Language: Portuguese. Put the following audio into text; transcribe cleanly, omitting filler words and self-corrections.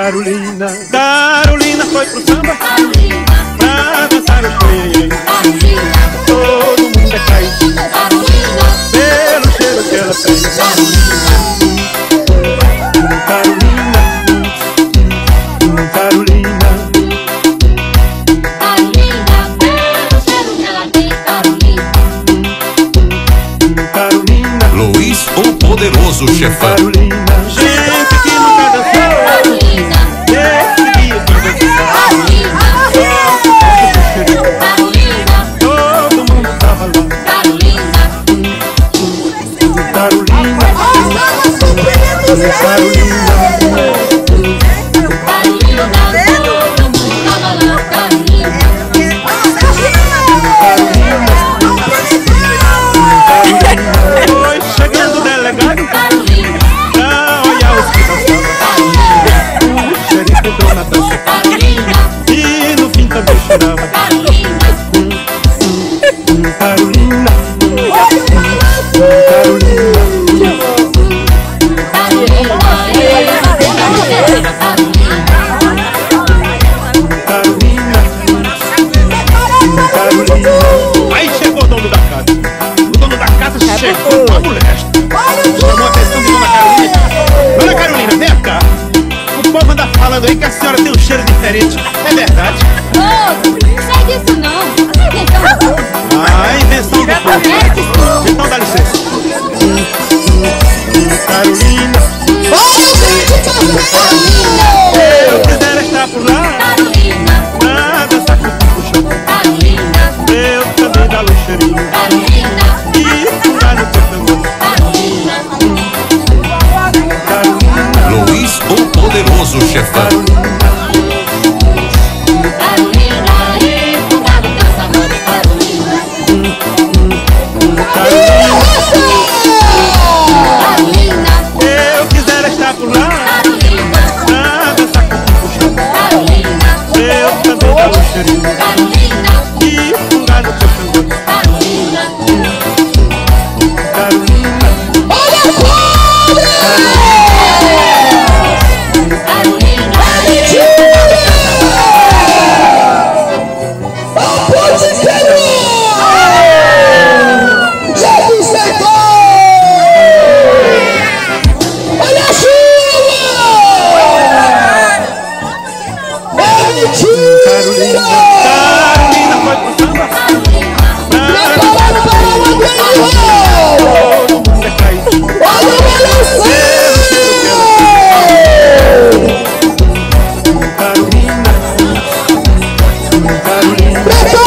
Carolina, Carolina foi pro samba Carolina, pra dançar o freio. Carolina, Todo mundo é caído Carolina, pelo cheiro que ela tem. Carolina, Carolina, Carolina, Carolina, pelo cheiro que ela tem. Carolina, Carolina, Luiz, o poderoso chefão. Carolina, gente que nunca dançou, Carolina, decidiu que dançar. Carolina, Carolina, Todo mundo tava lá. Carolina, Carolina, Carolina, Carolina, todo mundo tava lá. Carolina, foi chegando o delegado Carolina, pra olhar os que dançavam. O xerife entrou na dança Carolina, e no fim também chorava. Carolina, Carolina, Carolina. Aí chegou o dono da casa. O dono da casa chegou com a mulher. Chamou a atenção de Dona Carolina. Dona Carolina, vem cá. O povo anda falando aí que a senhora tem um cheiro diferente. É verdade? não sei disso não. Ah, invenção do povo. Então dá licença. Carolina, eu quiser estar por lá Carolina, pra dançar com o chão. Carolina, Eu também dar um cheirinho Carolina, e furar no teu tambor. Carolina, Carolina, Luiz, o poderoso chefão. Carolina, e fundar o teu sabor. Carolina, Carolina, eu quiser estar por lá Carolina, pra dançar com o chão. Carolina, Eu também dar um cheirinho Carolina, e furar no teu tambor. Carolina, Carolina, Carolina, Carolina foi pro samba pra dançar o freio. Todo mundo é caído pelo cheiro que ela tem. Carolina, Carolina, Carolina,